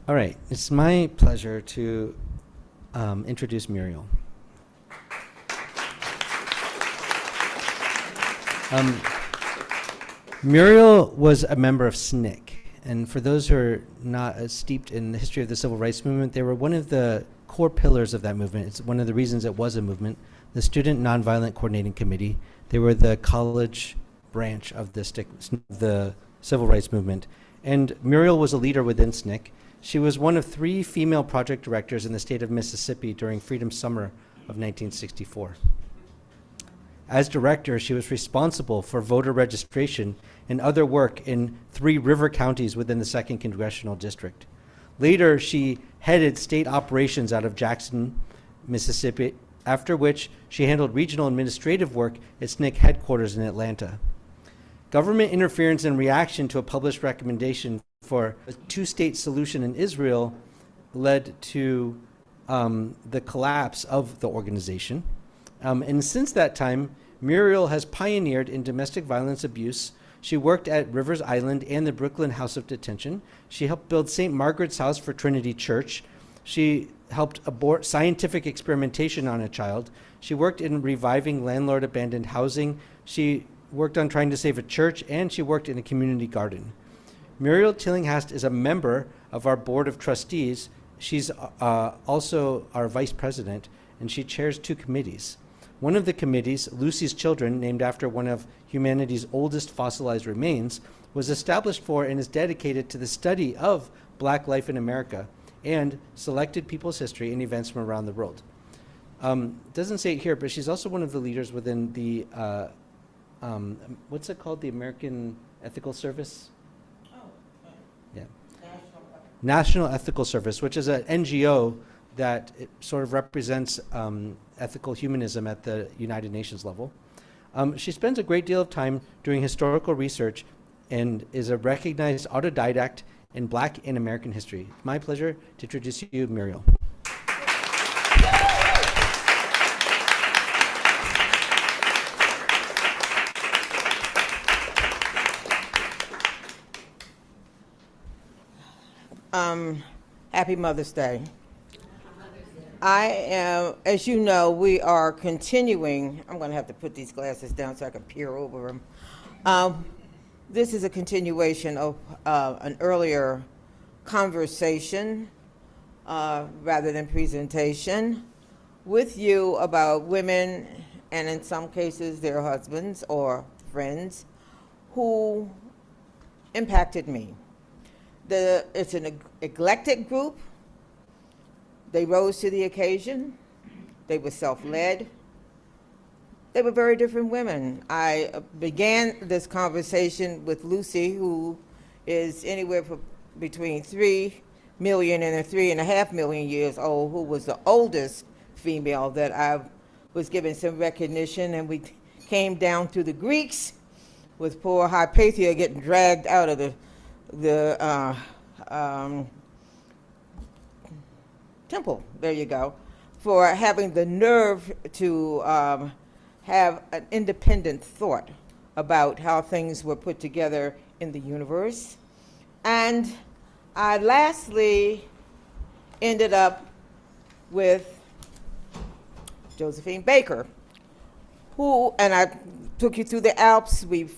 All right, it's my pleasure to introduce Muriel. Um, Muriel was a member of SNCC, and for those who are not as steeped in the history of the civil rights movement, they were one of the core pillars of that movement. It's one of the reasons it was a movement. The Student Nonviolent Coordinating Committee, they were the college branch of the civil rights movement. And Muriel was a leader within SNCC. She was one of 3 female project directors in the state of Mississippi during Freedom Summer of 1964. As director, she was responsible for voter registration and other work in 3 river counties within the 2nd Congressional District. Later, she headed state operations out of Jackson, Mississippi, after which she handled regional administrative work at SNCC headquarters in Atlanta. Government interference in reaction to a published recommendation for a 2-state solution in Israel led to the collapse of the organization. And since that time, Muriel has pioneered in domestic violence abuse. She worked at Rivers Island and the Brooklyn House of Detention. She helped build St. Margaret's House for Trinity Church. She helped abort scientific experimentation on a child. She worked in reviving landlord-abandoned housing. She worked on trying to save a church, and she worked in a community garden. Muriel Tillinghast is a member of our board of trustees. She's also our vice president, and she chairs 2 committees. One of the committees, Lucy's Children, named after one of humanity's oldest fossilized remains, was established for and is dedicated to the study of Black life in America and selected people's history and events from around the world. Doesn't say it here, but she's also one of the leaders within the, what's it called, the American Ethical Service? Yeah. National Ethical Service, which is an NGO that it sort of represents ethical humanism at the United Nations level. She spends a great deal of time doing historical research and is a recognized autodidact in Black and American history. It's my pleasure to introduce you, Muriel. Happy Mother's Day. I am, as you know, we are continuing. I'm going to have to put these glasses down so I can peer over them. This is a continuation of an earlier conversation rather than presentation with you about women, and in some cases their husbands or friends, who impacted me. It's an eclectic group. They rose to the occasion. They were self-led. They were very different women. I began this conversation with Lucy, who is anywhere between 3 million and 3.5 million years old, who was the oldest female that I was given some recognition, and we came down through the Greeks with poor Hypatia getting dragged out of the temple, there you go, for having the nerve to have an independent thought about how things were put together in the universe. And I lastly ended up with Josephine Baker, who, and I took you through the Alps, we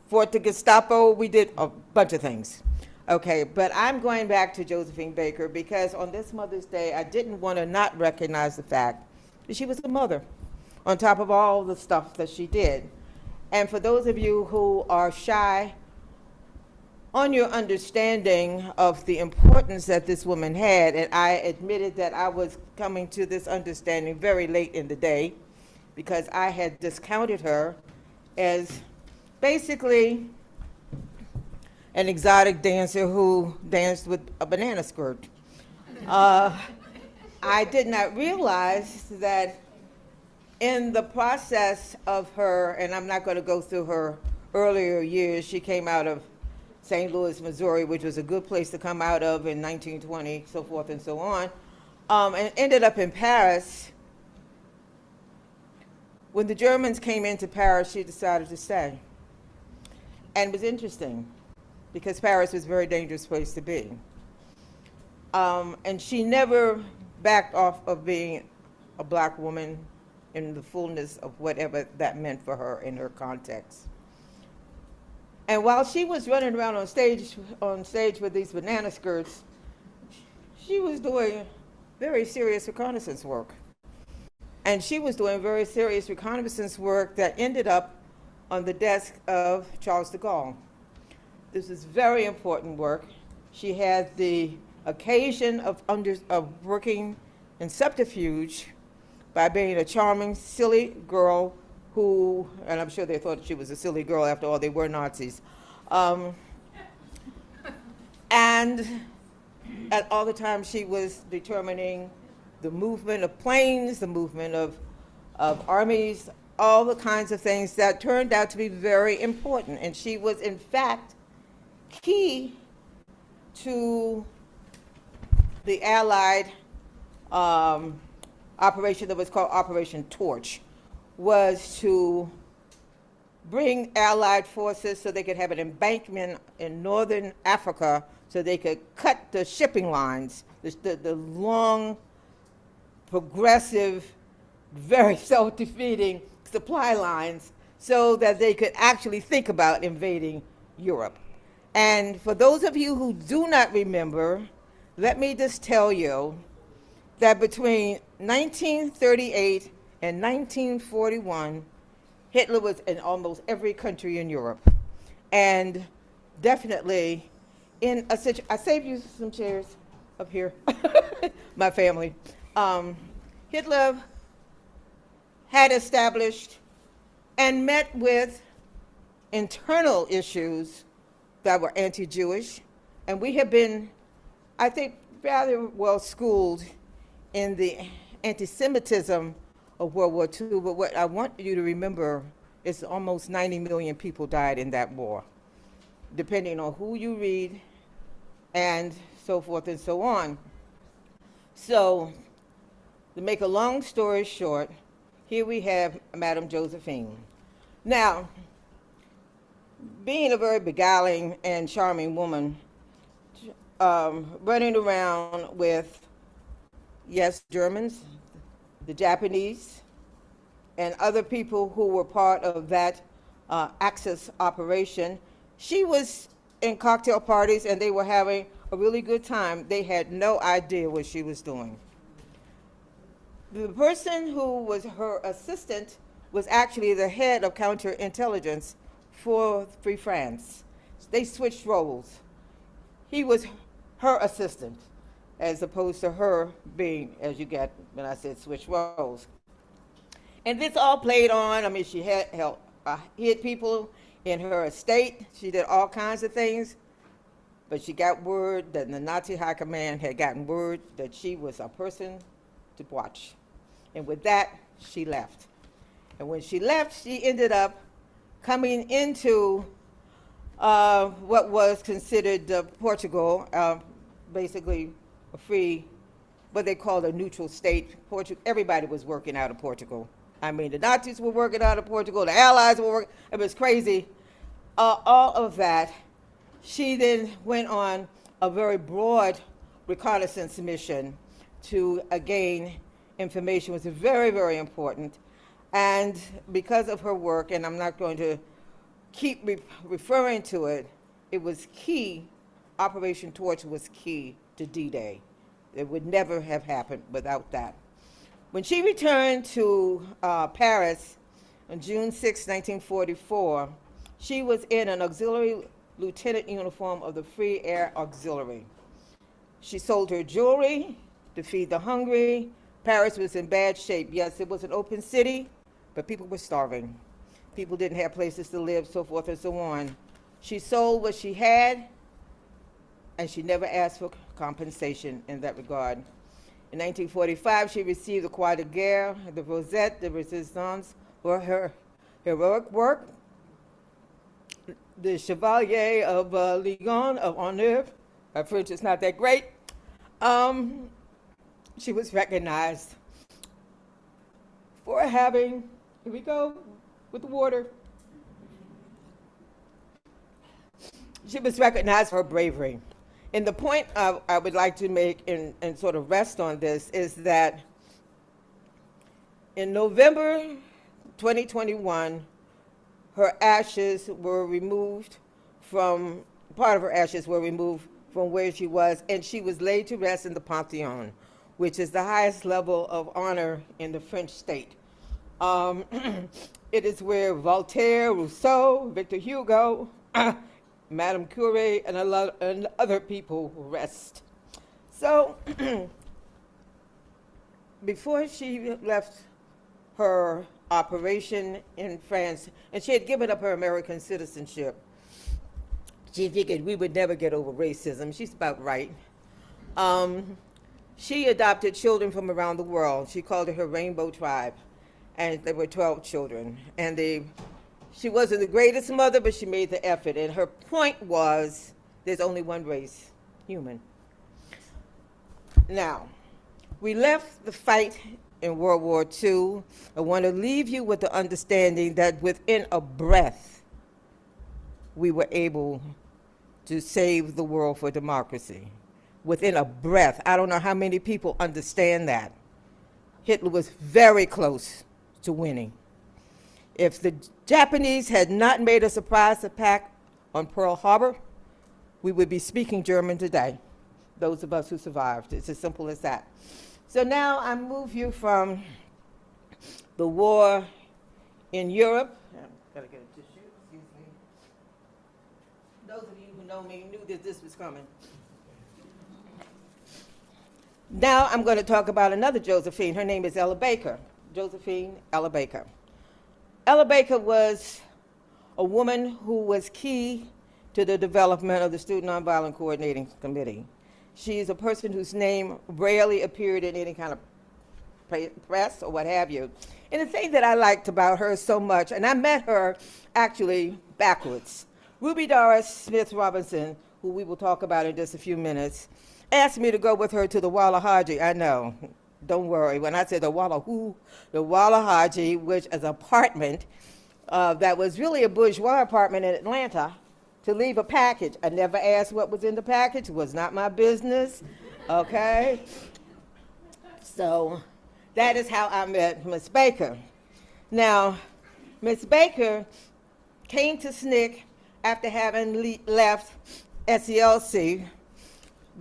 fought the Gestapo, we did a bunch of things. Okay, but I'm going back to Josephine Baker because on this Mother's Day, I didn't want to not recognize the fact that she was a mother on top of all the stuff that she did. And for those of you who are shy on your understanding of the importance that this woman had, and I admitted that I was coming to this understanding very late in the day because I had discounted her as basically an exotic dancer who danced with a banana skirt. I did not realize that in the process of her, and I'm not going to go through her earlier years, she came out of St. Louis, Missouri, which was a good place to come out of in 1920, so forth and so on, and ended up in Paris. When the Germans came into Paris, she decided to stay. And it was interesting, because Paris was a very dangerous place to be. And she never backed off of being a black woman in the fullness of whatever that meant for her in her context. And while she was running around on stage with these banana skirts, she was doing very serious reconnaissance work. And she was doing very serious reconnaissance work that ended up on the desk of Charles de Gaulle. This is very important work. She had the occasion of working in subterfuge by being a charming, silly girl who, and I'm sure they thought she was a silly girl, after all, they were Nazis. And at all the time she was determining the movement of planes, the movement of armies, all the kinds of things that turned out to be very important. And she was, in fact, key to the Allied operation that was called Operation Torch, was to bring Allied forces so they could have an embankment in northern Africa so they could cut the shipping lines, the long, progressive, very self-defeating supply lines, so that they could actually think about invading Europe. And for those of you who do not remember, let me just tell you that between 1938 and 1941, Hitler was in almost every country in Europe. And definitely in a situation, I saved you some chairs up here, my family. Hitler had established and met with internal issues that were anti-Jewish, and we have been, I think, rather well schooled in the anti-Semitism of World War II, but what I want you to remember is almost 90 million people died in that war, depending on who you read and so forth and so on. So, to make a long story short, here we have Madame Josephine. Now, being a very beguiling and charming woman, running around with, yes, Germans, the Japanese, and other people who were part of that Axis operation, she was in cocktail parties and they were having a really good time. They had no idea what she was doing. The person who was her assistant was actually the head of counterintelligence for Free France. They switched roles. He was her assistant, as opposed to her being, as you get when I said switch roles. And this all played on. I mean, she had hid people in her estate. She did all kinds of things. But she got word that the Nazi high command had gotten word that she was a person to watch. And with that, she left. And when she left, she ended up coming into what was considered Portugal, basically a free, what they called a neutral state. Everybody was working out of Portugal. I mean, the Nazis were working out of Portugal, the Allies were working, it was crazy. All of that. She then went on a very broad reconnaissance mission to gain information. It was very, very important. And because of her work, and I'm not going to keep referring to it, it was key. Operation Torch was key to D-Day. It would never have happened without that. When she returned to Paris on June 6, 1944, she was in an auxiliary lieutenant uniform of the Free Air Auxiliary. She sold her jewelry to feed the hungry. Paris was in bad shape. Yes, it was an open city, but people were starving. People didn't have places to live, so forth and so on. She sold what she had, and she never asked for compensation in that regard. In 1945, she received the Croix de Guerre, the Rosette de Resistance, for her heroic work, the Chevalier of Légion of Honneur. Her French is not that great. She was recognized for having, here we go, with the water. She was recognized for her bravery. And the point I would like to make and sort of rest on this is that in November 2021, her ashes were removed from, part of her ashes were removed from where she was, and she was laid to rest in the Pantheon, which is the highest level of honor in the French state. It is where Voltaire, Rousseau, Victor Hugo, Madame Curie, and other people rest. So, before she left her operation in France, and she had given up her American citizenship, she figured we would never get over racism. She's about right. She adopted children from around the world. She called it her Rainbow Tribe, and there were 12 children. And she wasn't the greatest mother, but she made the effort. And her point was, there's only one race, human. Now, we left the fight in World War II. I want to leave you with the understanding that within a breath, we were able to save the world for democracy. Within a breath. I don't know how many people understand that. Hitler was very close to winning. If the Japanese had not made a surprise attack on Pearl Harbor, we would be speaking German today, those of us who survived. It's as simple as that. So now I move you from the war in Europe. I've got to get a tissue, excuse me. Those of you who know me knew that this was coming. Now I'm going to talk about another Josephine. Her name is Ella Baker. Josephine Ella Baker. Ella Baker was a woman who was key to the development of the Student Nonviolent Coordinating Committee. She is a person whose name rarely appeared in any kind of press or what have you. And the thing that I liked about her so much, and I met her actually backwards. Ruby Doris Smith Robinson, who we will talk about in just a few minutes, asked me to go with her to the Walla Haji. I know, don't worry. When I said the Walla Haji, which is an apartment that was really a bourgeois apartment in Atlanta, to leave a package. I never asked what was in the package. It was not my business, okay? So that is how I met Ms. Baker. Now, Ms. Baker came to SNCC after having left SELC,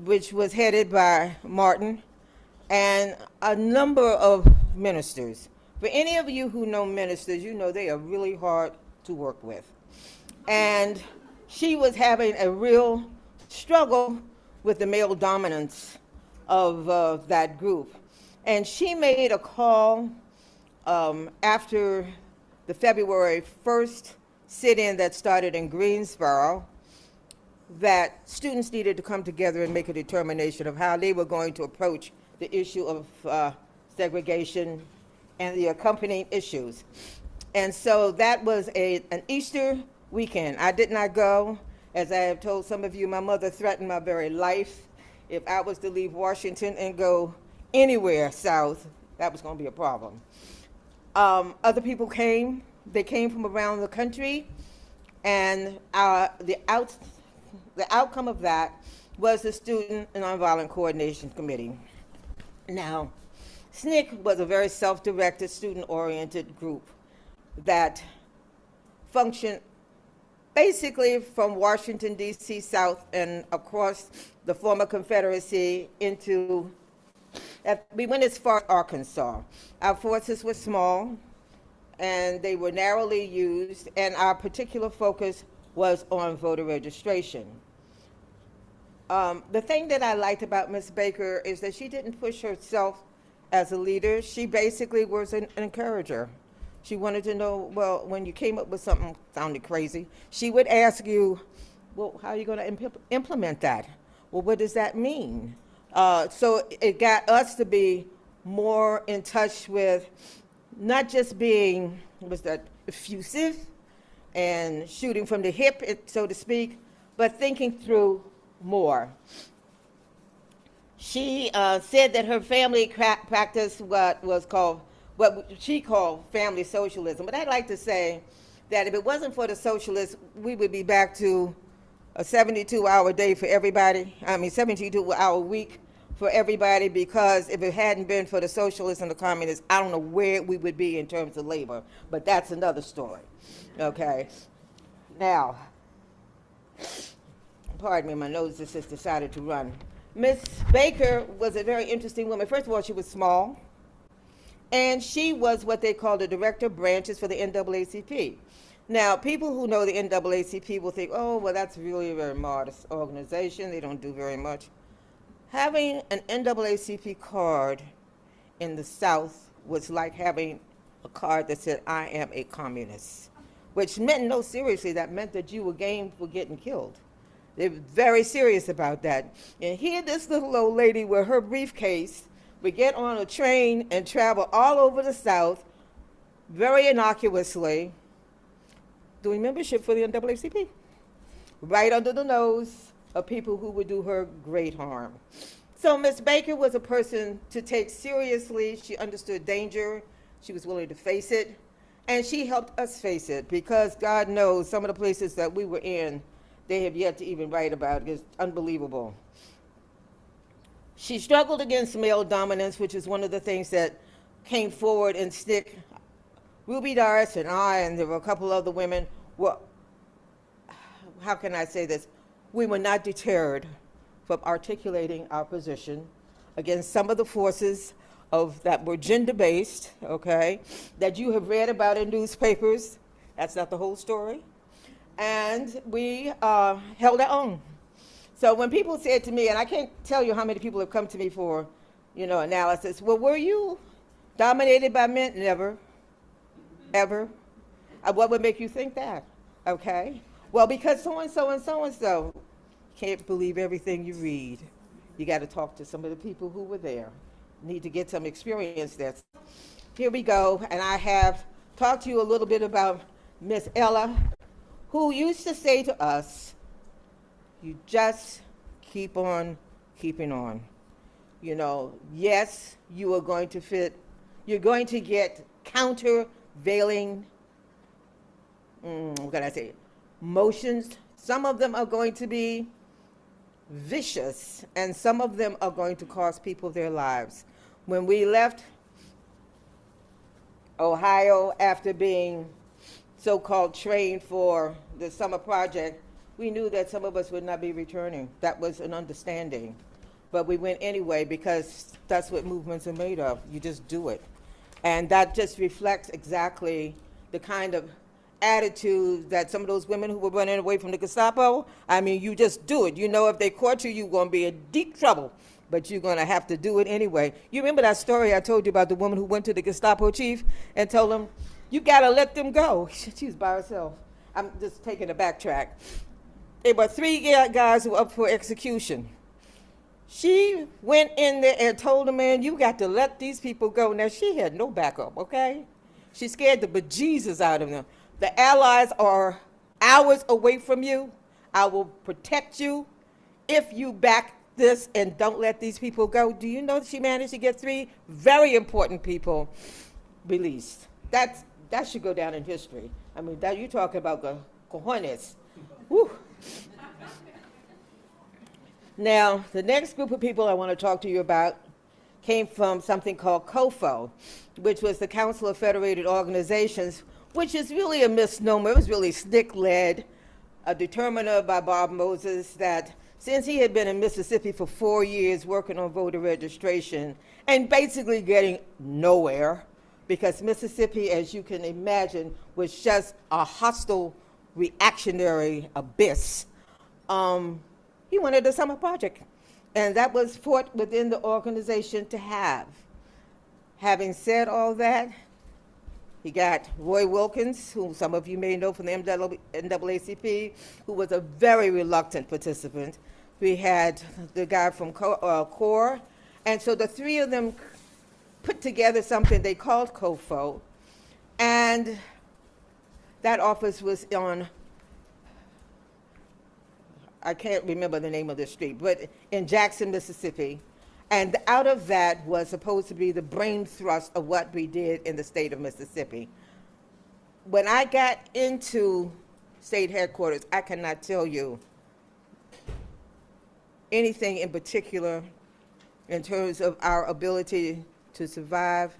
which was headed by Martin, and a number of ministers. For any of you who know ministers, you know they are really hard to work with. And she was having a real struggle with the male dominance of that group. And she made a call after the February 1st sit-in that started in Greensboro, that students needed to come together and make a determination of how they were going to approach the issue of segregation and the accompanying issues. And so that was an Easter weekend. I did not go. As I have told some of you, my mother threatened my very life. If I was to leave Washington and go anywhere south, that was going to be a problem. Other people came. They came from around the country, and the outcome of that was the Student Nonviolent Coordination Committee. Now, SNCC was a very self-directed, student-oriented group that functioned basically from Washington, D.C. south and across the former Confederacy into, we went as far as Arkansas. Our forces were small, and they were narrowly used, and our particular focus was on voter registration. The thing that I liked about Ms. Baker is that she didn't push herself as a leader. She basically was an encourager. She wanted to know, well, when you came up with something sounded crazy, she would ask you, well, how are you going to implement that? Well, what does that mean? So it got us to be more in touch with not just being, was that effusive and shooting from the hip, so to speak, but thinking through more. She said that her family practiced what she called family socialism. But I'd like to say that if it wasn't for the socialists, we would be back to a 72-hour day for everybody. 72-hour week for everybody, because if it hadn't been for the socialists and the communists, I don't know where we would be in terms of labor, but that's another story. Okay. Now, pardon me, my nose just decided to run. Miss Baker was a very interesting woman. First of all, she was small, and she was what they call the director of branches for the NAACP. Now, people who know the NAACP will think, oh, well, that's really a very modest organization. They don't do very much. Having an NAACP card in the South was like having a card that said, I am a communist, which meant, no, seriously, that meant that you were game for getting killed. They were very serious about that. And here this little old lady with her briefcase would get on a train and travel all over the South very innocuously, doing membership for the NAACP, right under the nose of people who would do her great harm. So Ms. Baker was a person to take seriously. She understood danger. She was willing to face it. And she helped us face it, because God knows some of the places that we were in, they have yet to even write about. It's unbelievable. She struggled against male dominance, which is one of the things that came forward in SNCC. Ruby Doris and I, and there were a couple other women, were, how can I say this? We were not deterred from articulating our position against some of the forces that were gender-based, okay, that you have read about in newspapers. That's not the whole story. And we held our own. So when people said to me, and I can't tell you how many people have come to me for, analysis, well, were you dominated by men? Never, ever. What would make you think that? Okay. Well, because so-and-so and so-and-so. Can't believe everything you read. You got to talk to some of the people who were there. Need to get some experience there. Here we go, and I have talked to you a little bit about Miss Ella, who used to say to us, you just keep on keeping on. Yes, you are going to fit, you're going to get countervailing, what can I say, motions. Some of them are going to be vicious, and some of them are going to cost people their lives. When we left Ohio after being so-called trained for the summer project, we knew that some of us would not be returning. That was an understanding. But we went anyway, because that's what movements are made of. You just do it. And that just reflects exactly the kind of attitude that some of those women who were running away from the Gestapo, you just do it. If they caught you, you're going to be in deep trouble, but you're going to have to do it anyway. You remember that story I told you about the woman who went to the Gestapo chief and told him, you got to let them go. She was by herself. I'm just taking a backtrack. There were 3 guys who were up for execution. She went in there and told the man, you got to let these people go. Now, she had no backup, okay? She scared the bejesus out of them. The allies are hours away from you. I will protect you if you back this and don't let these people go. Do you know that she managed to get 3 very important people released? That should go down in history. That you talking about the cojones. Whew. Now, the next group of people I want to talk to you about came from something called COFO, which was the Council of Federated Organizations, which is really a misnomer. It was really SNCC-led, a determiner by Bob Moses that since he had been in Mississippi for 4 years working on voter registration and basically getting nowhere, because Mississippi, as you can imagine, was just a hostile, reactionary abyss, he wanted a summer project. And that was fought within the organization to have. Having said all that, he got Roy Wilkins, who some of you may know from the NAACP, who was a very reluctant participant. We had the guy from CORE. And so the 3 of them put together something they called COFO. And that office was on, I can't remember the name of the street, but in Jackson, Mississippi. And out of that was supposed to be the brain thrust of what we did in the state of Mississippi. When I got into state headquarters, I cannot tell you anything in particular in terms of our ability to survive,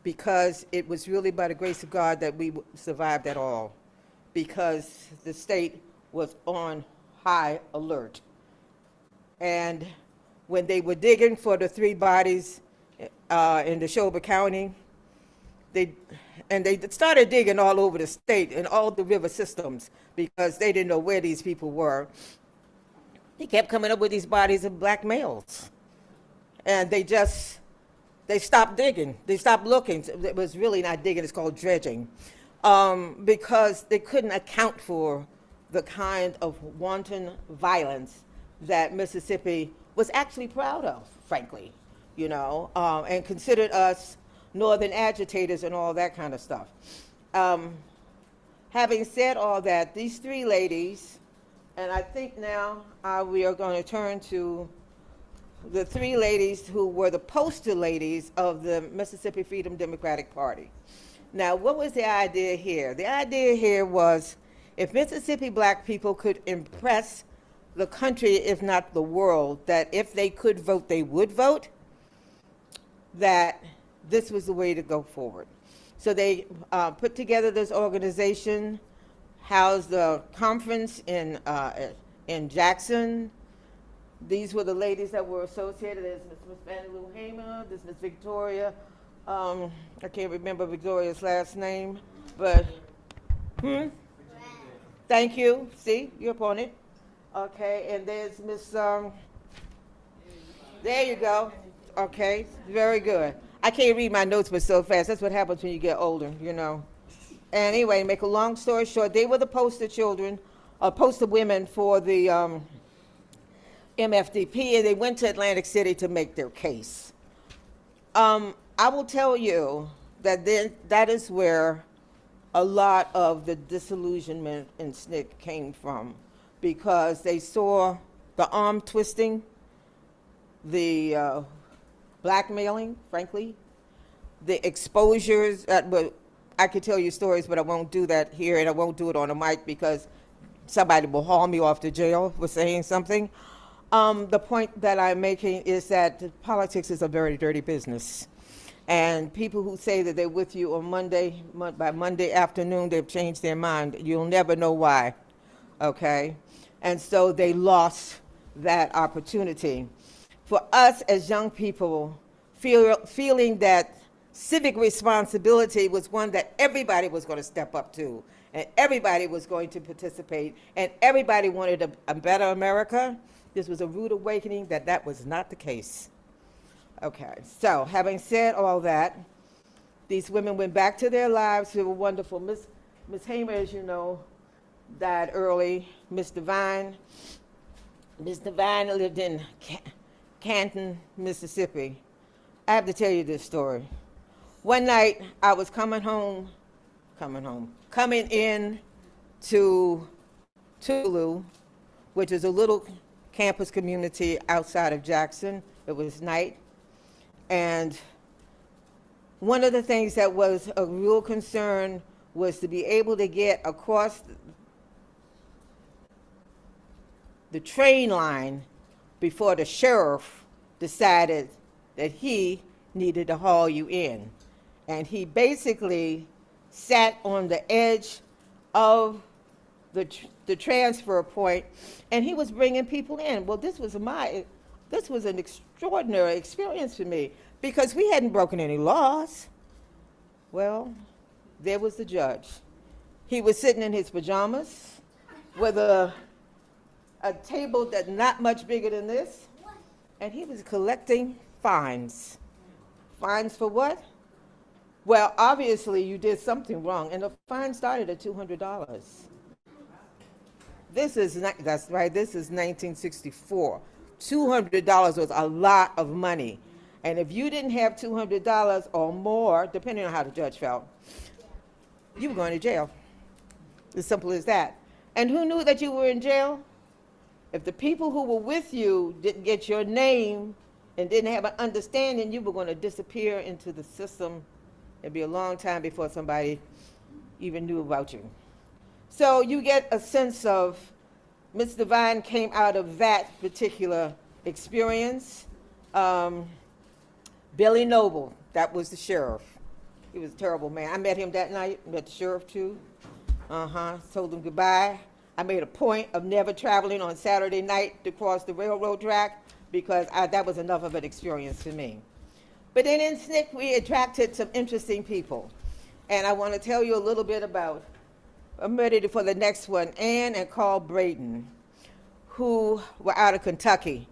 because it was really by the grace of God that we survived at all, because the state was on high alert. And when they were digging for the 3 bodies in Neshoba County, they started digging all over the state and all the river systems because they didn't know where these people were. They kept coming up with these bodies of black males. And they stopped digging. They stopped looking. It was really not digging, it's called dredging. Because they couldn't account for the kind of wanton violence that Mississippi was actually proud of, frankly, you know, and considered us northern agitators and all that kind of stuff. Having said all that, these 3 ladies, and I think now we are going to turn to the 3 ladies who were the poster ladies of the Mississippi Freedom Democratic Party. Now, what was the idea here? The idea here was if Mississippi black people could impress the country, if not the world, that if they could vote, they would vote, that this was the way to go forward. So they put together this organization, housed the conference in Jackson. These were the ladies that were associated. There's Miss Fannie Lou Hamer, there's Miss Victoria. I can't remember Victoria's last name, but, Thank you. See, you're upon it. Okay, and there's Miss, there you go. Okay, very good. I can't read my notes but so fast. That's what happens when you get older, you know. Anyway, make a long story short, they were the poster children, poster women for the MFDP, and they went to Atlantic City to make their case. I will tell you that that is where a lot of the disillusionment in SNCC came from, because they saw the arm twisting, the blackmailing, frankly, the exposures. I could tell you stories, but I won't do that here, and I won't do it on a mic because somebody will haul me off to jail for saying something. The point that I'm making is that politics is a very dirty business. And people who say that they're with you on Monday, by Monday afternoon, they've changed their mind. You'll never know why, okay? And so they lost that opportunity. For us as young people, feeling that civic responsibility was one that everybody was going to step up to, and everybody was going to participate, and everybody wanted a better America, this was a rude awakening that was not the case. Okay, so having said all that, these women went back to their lives. They were wonderful. Miss Hamer, as you know, died early. Miss Devine lived in Canton, Mississippi. I have to tell you this story. One night, I was coming in to Tulu, which is a little campus community outside of Jackson. It was night. And one of the things that was a real concern was to be able to get across the train line before the sheriff decided that he needed to haul you in. And he basically sat on the edge of the transfer point, and he was bringing people in. Well, this was an extraordinary experience for me because we hadn't broken any laws. Well, there was the judge. He was sitting in his pajamas with a table that's not much bigger than this, and he was collecting fines. Fines for what? Well, obviously you did something wrong, and the fine started at $200. That's right, this is 1964. $200 was a lot of money. And if you didn't have $200 or more, depending on how the judge felt, you were going to jail. As simple as that. And who knew that you were in jail? If the people who were with you didn't get your name and didn't have an understanding, you were going to disappear into the system. It'd be a long time before somebody even knew about you. So you get a sense of Ms. Devine came out of that particular experience. Billy Noble, that was the sheriff. He was a terrible man. I met him that night, met the sheriff too. Told him goodbye. I made a point of never traveling on Saturday night to cross the railroad track because that was enough of an experience for me. But then in SNCC, we attracted some interesting people. And I want to tell you a little bit about, I'm ready for the next one, Ann and Carl Braden, who were out of Kentucky.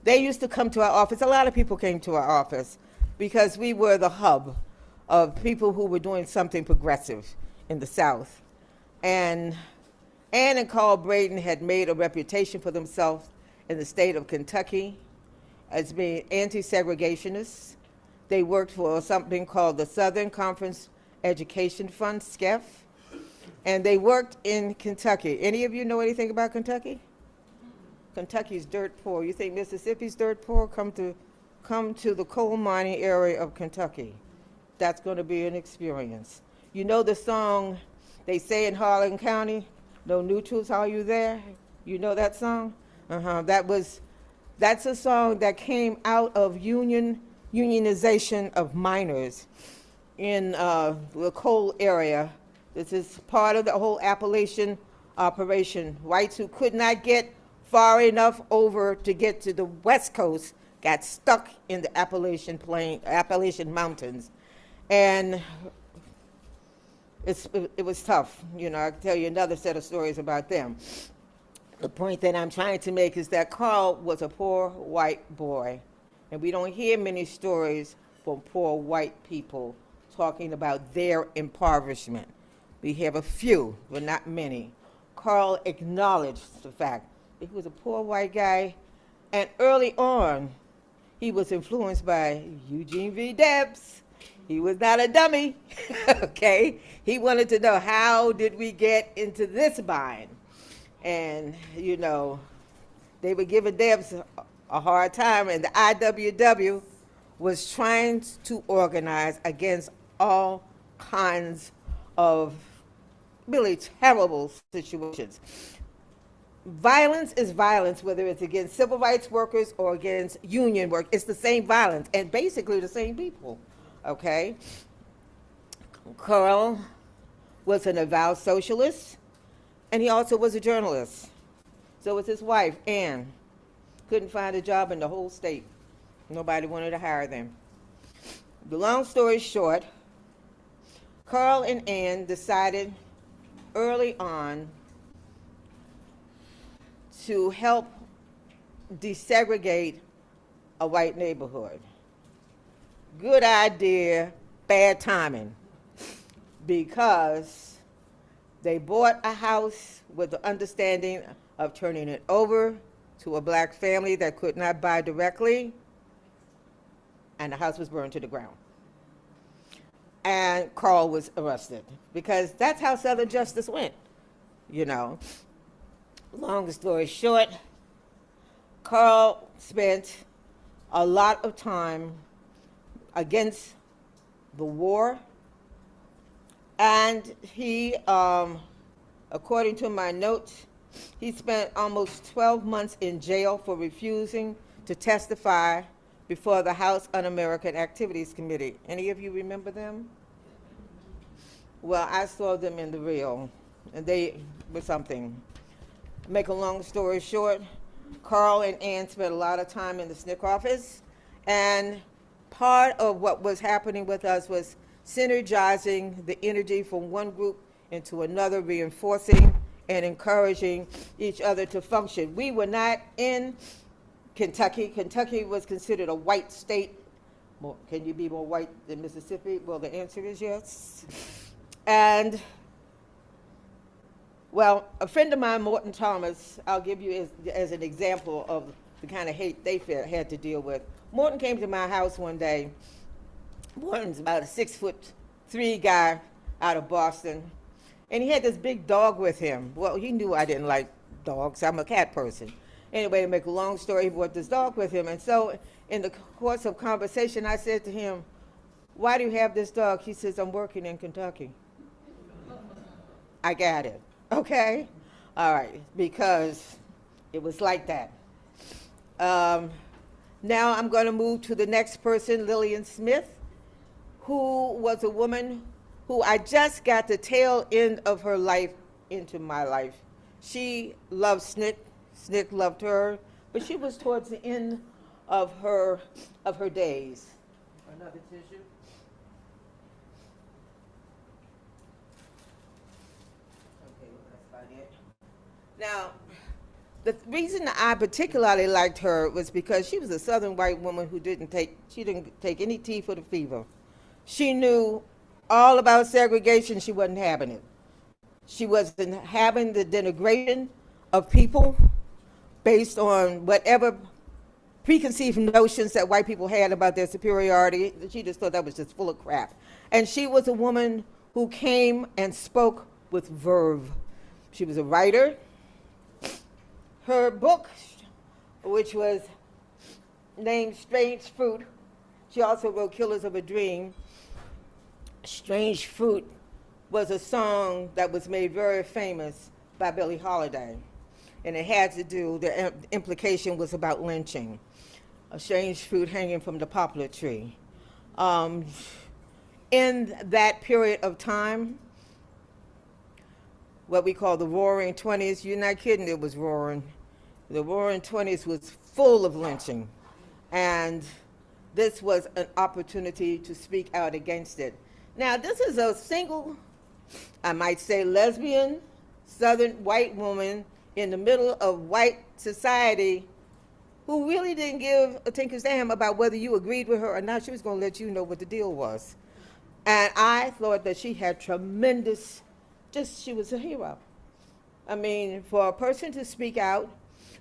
They used to come to our office. A lot of people came to our office because we were the hub of people who were doing something progressive in the South. And Ann and Carl Braden had made a reputation for themselves in the state of Kentucky as being anti-segregationists. They worked for something called the Southern Conference Education Fund, SCEF, and they worked in Kentucky. Any of you know anything about Kentucky? Kentucky's dirt poor. You think Mississippi's dirt poor? Come to the coal mining area of Kentucky. That's going to be an experience. You know the song they say in Harlan County, "No neutrals, are you there?" You know that song? That's a song that came out of unionization of miners in the coal area. This is part of the whole Appalachian operation. Whites who could not get far enough over to get to the West Coast got stuck in the Appalachian Mountains. And it was tough. You know, I'll tell you another set of stories about them. The point that I'm trying to make is that Carl was a poor white boy, and we don't hear many stories from poor white people talking about their impoverishment. We have a few, but not many. Carl acknowledged the fact that he was a poor white guy, and early on, he was influenced by Eugene V. Debs. He was not a dummy, okay? He wanted to know, how did we get into this bind? And, you know, they were giving Debs a hard time, and the IWW was trying to organize against all kinds of really terrible situations. Violence is violence, whether it's against civil rights workers or against union work. It's the same violence, and basically the same people, okay? Carl was an avowed socialist, and he also was a journalist. So was his wife, Ann. Couldn't find a job in the whole state. Nobody wanted to hire them. The long story short, Carl and Ann decided early on to help desegregate a white neighborhood. Good idea, bad timing, because they bought a house with the understanding of turning it over to a black family that could not buy directly, and the house was burned to the ground. And Carl was arrested, because that's how Southern justice went, you know. Long story short, Carl spent a lot of time against the war, and he, according to my notes, he spent almost 12 months in jail for refusing to testify before the House Un-American Activities Committee. Any of you remember them? Well, I saw them in the reel, and they were something. Make a long story short, Carl and Ann spent a lot of time in the SNCC office, and part of what was happening with us was synergizing the energy from one group into another, reinforcing and encouraging each other to function. We were not in Kentucky. Kentucky was considered a white state. Well, can you be more white than Mississippi? Well, the answer is yes. And, well, a friend of mine, Morton Thomas, I'll give you as an example of the kind of hate they had to deal with. Morton came to my house one day. Morton's about a 6'3" guy out of Boston. And he had this big dog with him. Well, he knew I didn't like dogs. I'm a cat person. Anyway, to make a long story, he brought this dog with him. And so in the course of conversation, I said to him, "Why do you have this dog?" He says, "I'm working in Kentucky." I got it, okay? All right, because it was like that. Um, Now I'm going to move to the next person, Lillian Smith, who was a woman who I just got the tail end of her life into my life. She loved SNCC. SNCC loved her, but she was towards the end of her days. Another tissue. Okay, well, that's about it. Now, the reason I particularly liked her was because she was a Southern white woman who didn't take any tea for the fever. She knew all about segregation. She wasn't having it. She wasn't having the denigration of people based on whatever preconceived notions that white people had about their superiority. She just thought that was just full of crap. And she was a woman who came and spoke with verve. She was a writer. Her book, which was named Strange Fruit, she also wrote Killers of a Dream. Strange Fruit was a song that was made very famous by Billie Holiday. And it had to do, the implication was about lynching. A strange fruit hanging from the poplar tree. In that period of time, what we call the Roaring 20s, you're not kidding, it was roaring. The Roaring 20s was full of lynching. And this was an opportunity to speak out against it. Now, this is a single, I might say, lesbian, Southern white woman in the middle of white society who really didn't give a tinker's damn about whether you agreed with her or not. She was going to let you know what the deal was. And I thought that she had tremendous, she was a hero. I mean, for a person to speak out,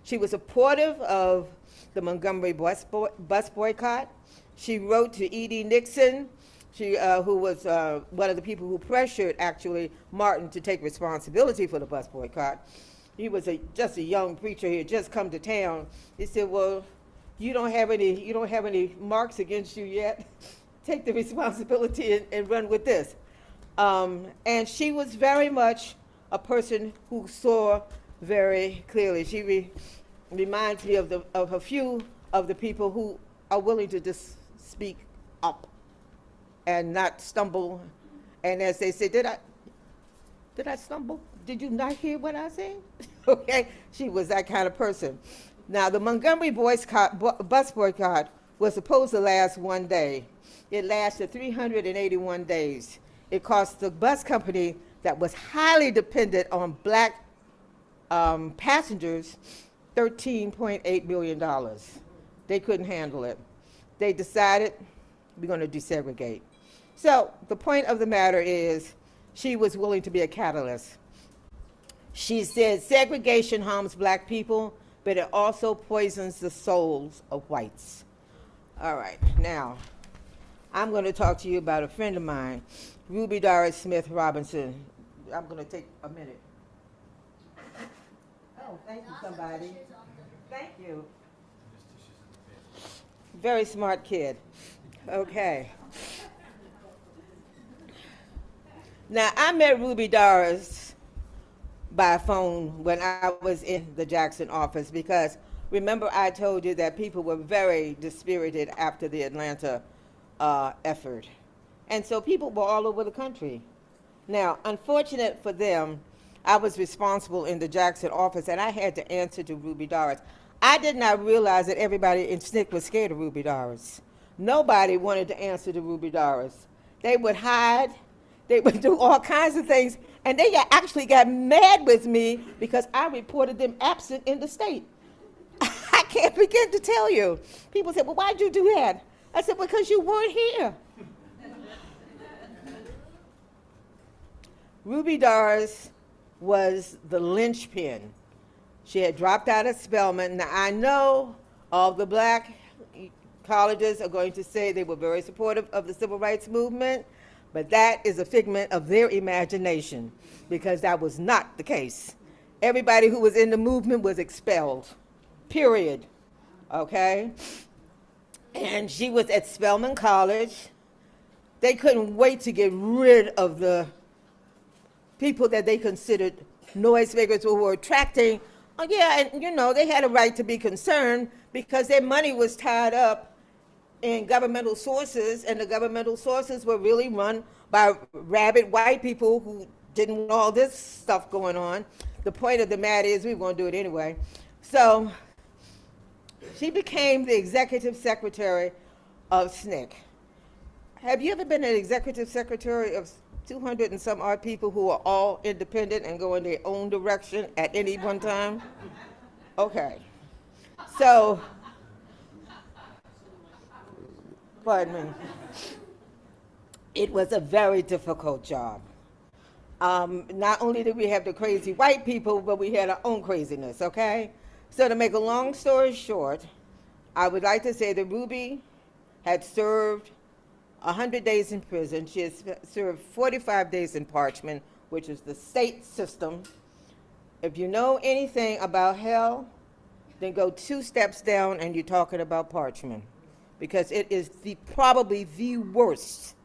she was supportive of the Montgomery bus boycott. She wrote to E.D. Nixon, who was one of the people who pressured, actually, Martin to take responsibility for the bus boycott. He was just a young preacher. He had just come to town. He said, well, you don't have any marks against you yet. Take the responsibility and run with this. And she was very much a person who saw very clearly. She reminds me of a few of the people who are willing to just speak up and not stumble. And as they say, did I stumble? Did you not hear what I said? Okay, she was that kind of person. Now, the Montgomery bus boycott was supposed to last one day. It lasted 381 days. It cost the bus company that was highly dependent on black passengers $13.8 million. They couldn't handle it. They decided, we're going to desegregate. So the point of the matter is, she was willing to be a catalyst. She said segregation harms black people, but it also poisons the souls of whites. All right, now, I'm going to talk to you about a friend of mine, Ruby Doris Smith Robinson. I'm going to take a minute. Oh, thank you, somebody. Thank you. Very smart kid. Okay. Now, I met Ruby Doris by phone when I was in the Jackson office because remember I told you that people were very dispirited after the Atlanta effort. And so people were all over the country. Now, unfortunate for them, I was responsible in the Jackson office and I had to answer to Ruby Doris. I did not realize that everybody in SNCC was scared of Ruby Doris. Nobody wanted to answer to Ruby Doris. They would hide. They would do all kinds of things, and they actually got mad with me because I reported them absent in the state. I can't begin to tell you. People said, well, why'd you do that? I said, because you weren't here. Ruby Doris was the linchpin. She had dropped out of Spelman. Now, I know all the black colleges are going to say they were very supportive of the civil rights movement, but that is a figment of their imagination because that was not the case. Everybody who was in the movement was expelled, period, okay? And she was at Spelman College. They couldn't wait to get rid of the people that they considered noisemakers who were attracting, oh yeah, and you know, they had a right to be concerned because their money was tied up in governmental sources, and the governmental sources were really run by rabid white people who didn't want all this stuff going on. The point of the matter is we were going to do it anyway. So she became the executive secretary of SNCC. Have you ever been an executive secretary of 200 and some odd people who are all independent and go in their own direction at any one time? Okay. So, pardon me. It was a very difficult job. Not only did we have the crazy white people, but we had our own craziness, okay? So to make a long story short, I would like to say that Ruby had served 100 days in prison. She has served 45 days in Parchman, which is the state system. If you know anything about hell, then go 2 steps down and you're talking about Parchman, because it is probably the worst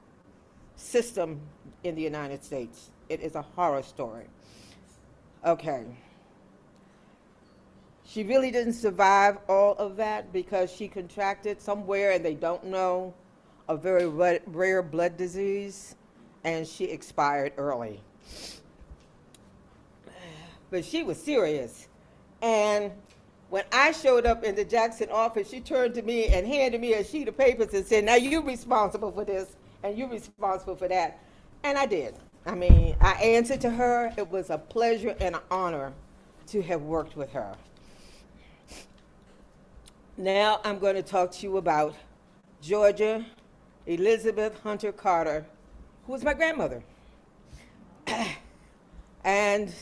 system in the United States. It is a horror story. Okay. She really didn't survive all of that because she contracted somewhere, and they don't know, a very rare blood disease, and she expired early. But she was serious. And when I showed up in the Jackson office, she turned to me and handed me a sheet of papers and said, now you're responsible for this, and you're responsible for that. And I did. I mean, I answered to her. It was a pleasure and an honor to have worked with her. Now I'm going to talk to you about Georgia Elizabeth Hunter Carter, who was my grandmother. And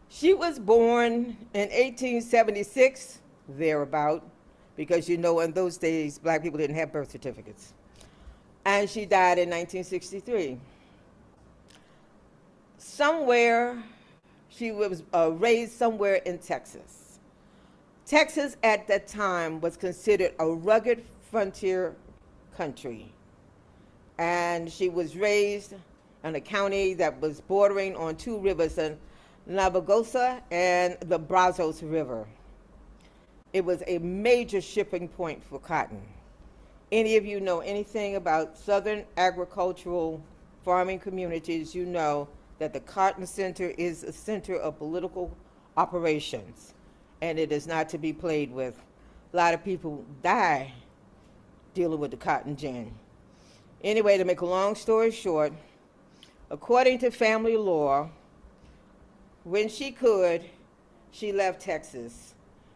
she was born in 1876, thereabout, because you know in those days black people didn't have birth certificates. And she died in 1963. She was raised somewhere in Texas. Texas at that time was considered a rugged frontier country. And she was raised in a county that was bordering on 2 rivers, the Navagosa and the Brazos River. It was a major shipping point for cotton. Any of you know anything about southern agricultural farming communities, you know that the Cotton Center is a center of political operations, and it is not to be played with. A lot of people die dealing with the cotton gin. Anyway, to make a long story short, according to family law, when she could, she left Texas,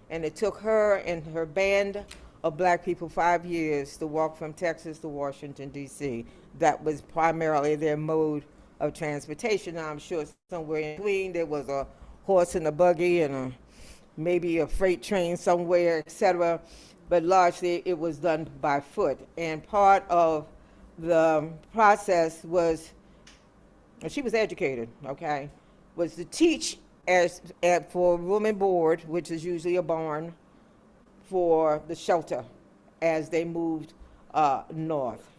and it took her and her band of black people 5 years to walk from Texas to Washington, D.C. That was primarily their mode of transportation. Now, I'm sure somewhere in between there was a horse and a buggy and maybe a freight train somewhere, etc. But largely it was done by foot. And part of the process was, she was educated, okay, was to teach for room and board, which is usually a barn, for the shelter as they moved north.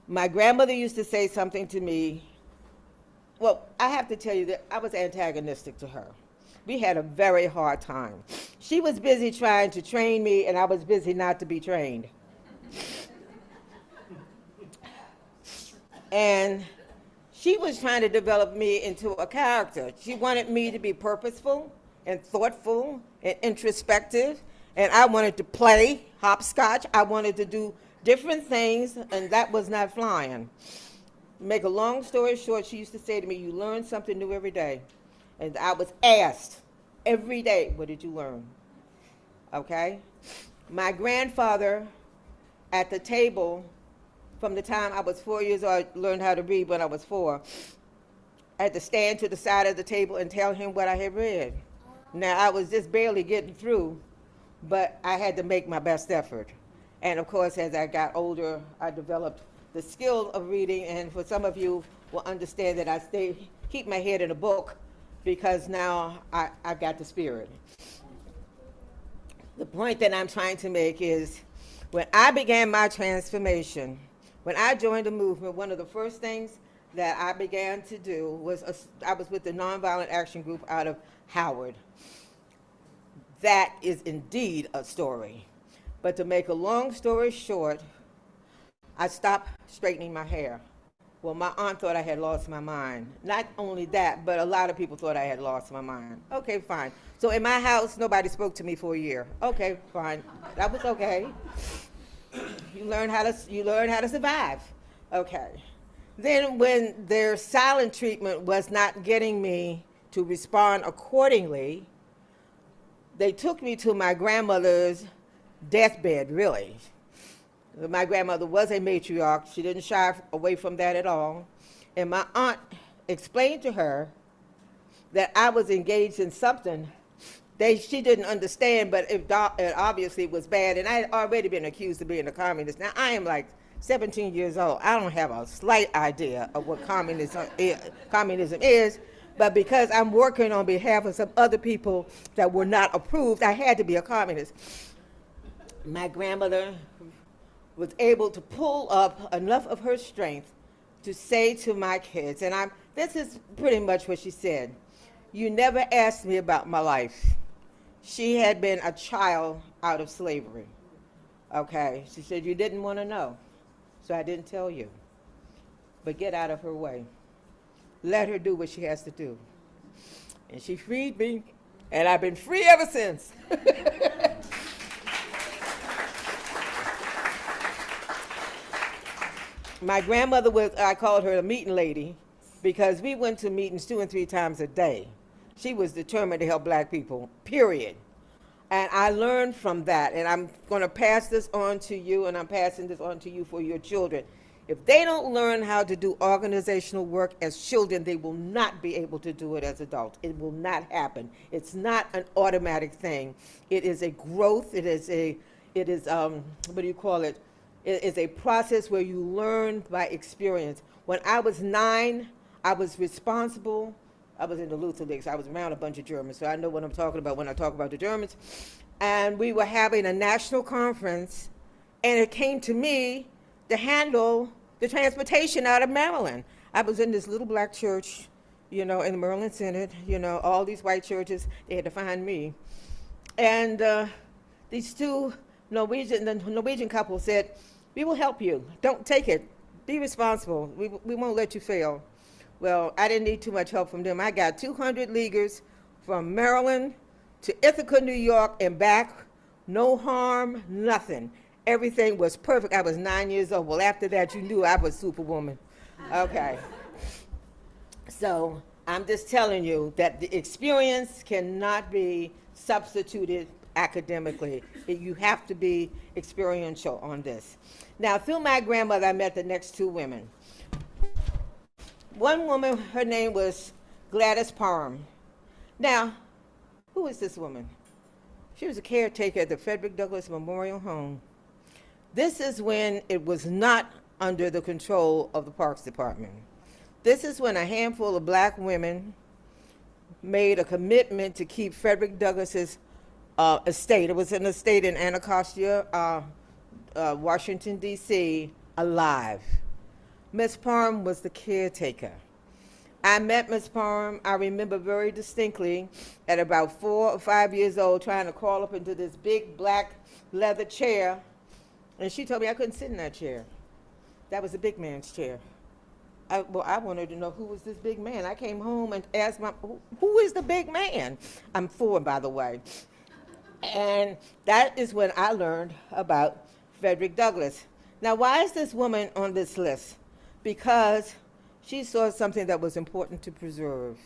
My grandmother used to say something to me. Well, I have to tell you that I was antagonistic to her. We had a very hard time. She was busy trying to train me, and I was busy not to be trained. And she was trying to develop me into a character. She wanted me to be purposeful and thoughtful and introspective, and I wanted to play hopscotch. I wanted to do different things, and that was not flying. Make a long story short, she used to say to me, you learn something new every day. And I was asked every day, what did you learn? Okay? My grandfather at the table, from the time I was 4 years old, I learned how to read when I was 4. I had to stand to the side of the table and tell him what I had read. Now, I was just barely getting through, but I had to make my best effort. And of course, as I got older, I developed the skill of reading, and for some of you will understand that I keep my head in a book because now I got the spirit. The point that I'm trying to make is when I began my transformation, when I joined the movement, one of the first things that I began to do was, I was with the Nonviolent Action Group out of Howard. That is indeed a story. But to make a long story short, I stopped straightening my hair. Well, my aunt thought I had lost my mind. Not only that, but a lot of people thought I had lost my mind. Okay, fine. So in my house, nobody spoke to me for a year. Okay, fine. That was okay. You learn how to survive. Okay. Then when their silent treatment was not getting me to respond accordingly, they took me to my grandmother's deathbed, really. My grandmother was a matriarch. She didn't shy away from that at all. And my aunt explained to her that I was engaged in something she didn't understand, but it obviously was bad. And I had already been accused of being a communist. Now, I am like 17 years old. I don't have a slight idea of what communism is, but because I'm working on behalf of some other people that were not approved, I had to be a communist. My grandmother was able to pull up enough of her strength to say to my kids, and this is pretty much what she said: "You never asked me about my life." She had been a child out of slavery. Okay, she said, "You didn't want to know, so I didn't tell you. But get out of her way. Let her do what she has to do." And she freed me, and I've been free ever since. My grandmother I called her a meeting lady because we went to meetings 2 and 3 times a day. She was determined to help black people, period. And I learned from that, and I'm going to pass this on to you, and I'm passing this on to you for your children. If they don't learn how to do organizational work as children, they will not be able to do it as adults. It will not happen. It's not an automatic thing. It is a growth. It is what do you call it? It is a process where you learn by experience. When I was 9, I was responsible. I was in the Luther League, so I was around a bunch of Germans, so I know what I'm talking about when I talk about the Germans. And we were having a national conference, and it came to me to handle the transportation out of Maryland. I was in this little black church, in the Maryland Synod, all these white churches, they had to find me. And these two the Norwegian couple said, "We will help you. Don't take it. Be responsible. We won't let you fail." Well, I didn't need too much help from them. I got 200 leaguers from Maryland to Ithaca, New York, and back. No harm, nothing. Everything was perfect. I was 9 years old. Well, after that, you knew I was Superwoman. Okay. So I'm just telling you that the experience cannot be substituted academically. You have to be experiential on this. Now, through my grandmother, I met the next 2 women. One woman, her name was Gladys Parham. Now, who is this woman? She was a caretaker at the Frederick Douglass Memorial Home. This is when it was not under the control of the Parks Department. This is when a handful of black women made a commitment to keep Frederick Douglass's estate. It was an estate in Anacostia, Washington, D.C., alive. Miss Parham was the caretaker. I met Miss Parham, I remember very distinctly, at about 4 or 5 years old, trying to crawl up into this big black leather chair, and she told me I couldn't sit in that chair. That was a big man's chair. I wanted to know who was this big man. I came home and asked who is the big man? I'm 4, by the way. And that is when I learned about Frederick Douglass. Now, why is this woman on this list? Because she saw something that was important to preserve.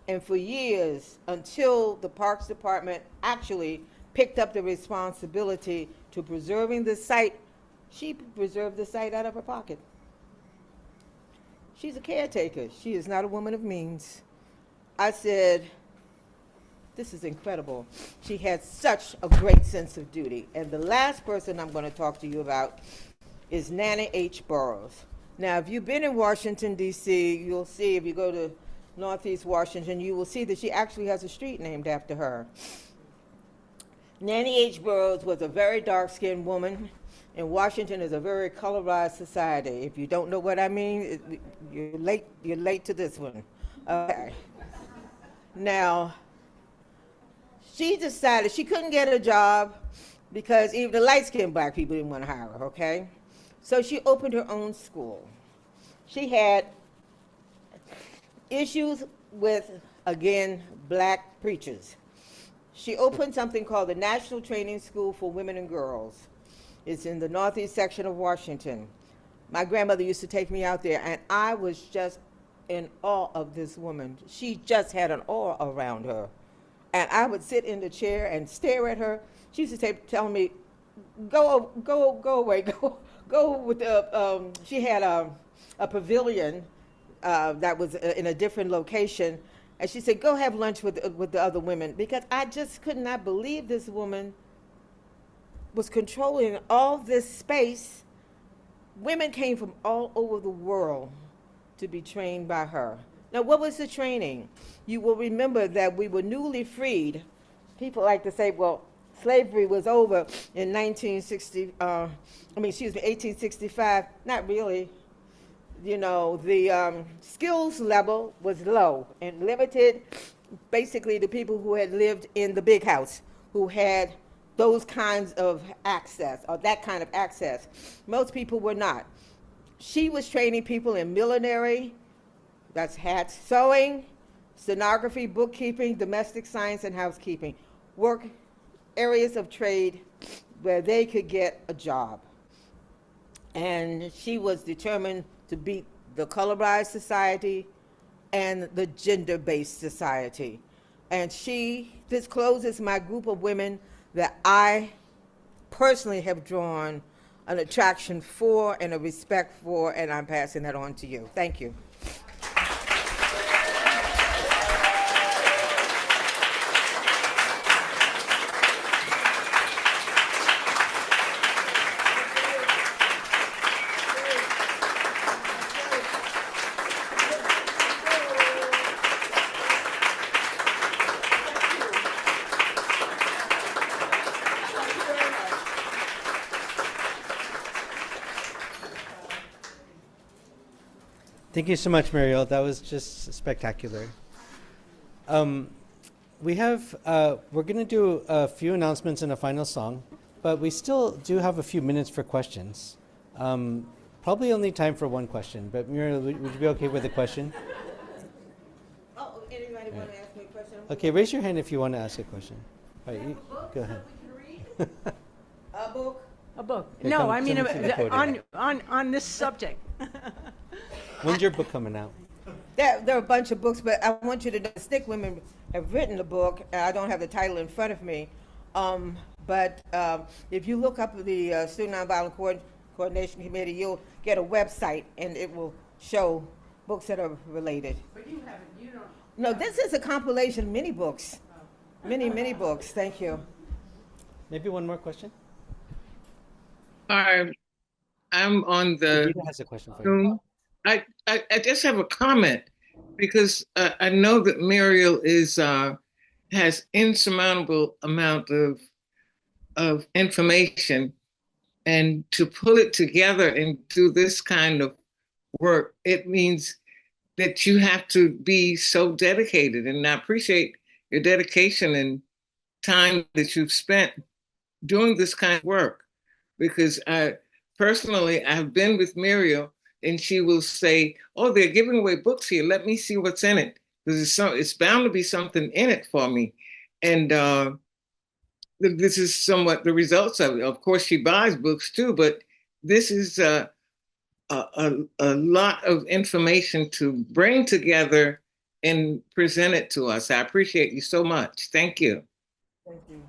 And for years, until the Parks Department actually picked up the responsibility to preserving the site, she preserved the site out of her pocket. She's a caretaker. She is not a woman of means. I said, this is incredible. She had such a great sense of duty. And the last person I'm going to talk to you about is Nanny H. Burroughs. Now, if you've been in Washington, D.C., you'll see, if you go to Northeast Washington, you will see that she actually has a street named after her. Nanny H. Burroughs was a very dark-skinned woman, and Washington is a very colorized society. If you don't know what I mean, you're late. You're late to this one. Okay. Now, she decided she couldn't get a job because even the light-skinned black people didn't want to hire her. Okay, so she opened her own school. She had issues with, again, black preachers. She opened something called the National Training School for Women and Girls. It's in the northeast section of Washington. My grandmother used to take me out there, and I was just in awe of this woman. She just had an aura around her. And I would sit in the chair and stare at her. She used to tell me, go away, go with the, she had a pavilion that was in a different location. And she said, go have lunch with the other women, because I just could not believe this woman was controlling all this space. Women came from all over the world to be trained by her. Now, what was the training? You will remember that we were newly freed. People like to say, well, slavery was over in 1865. Not really. You know, the skills level was low and limited basically to people who had lived in the big house, who had those kinds of access, or that kind of access. Most people were not. She was training people in millinery, that's hats, sewing, stenography, bookkeeping, domestic science, and housekeeping. Work areas of trade where they could get a job. And she was determined to beat the colorized society and the gender-based society. And this closes my group of women that I personally have drawn an attraction for and a respect for, and I'm passing that on to you. Thank you. Thank you so much, Muriel. That was just spectacular. We're going to do a few announcements and a final song, but we still do have a few minutes for questions. Probably only time for one question, but Muriel, would you be okay with a question? Oh, anybody want to ask me a question? Okay, raise your hand if you want to ask a question. All right, go ahead. A book? A book. Okay, No, come I mean to the podium. on this subject. When's your book coming out? There are a bunch of books, but I want you to know SNCC women have written a book, and I don't have the title in front of me. But if you look up the Student Nonviolent Coordination Committee, you'll get a website, and it will show books that are related. But you haven't. You don't. No, this is a compilation of many books. Many books. Thank you. Maybe one more question? I'm on the Rita has a question for you. Zoom. I just have a comment because I know that Muriel has insurmountable amount of information, and to pull it together and do this kind of work, it means that you have to be so dedicated, and I appreciate your dedication and time that you've spent doing this kind of work, because personally, I've been with Muriel, and she will say, "Oh, they're giving away books here. Let me see what's in it, because it's bound to be something in it for me." And this is somewhat the results of it. Of course, she buys books too, but this is a lot of information to bring together and present it to us. I appreciate you so much. Thank you. Thank you.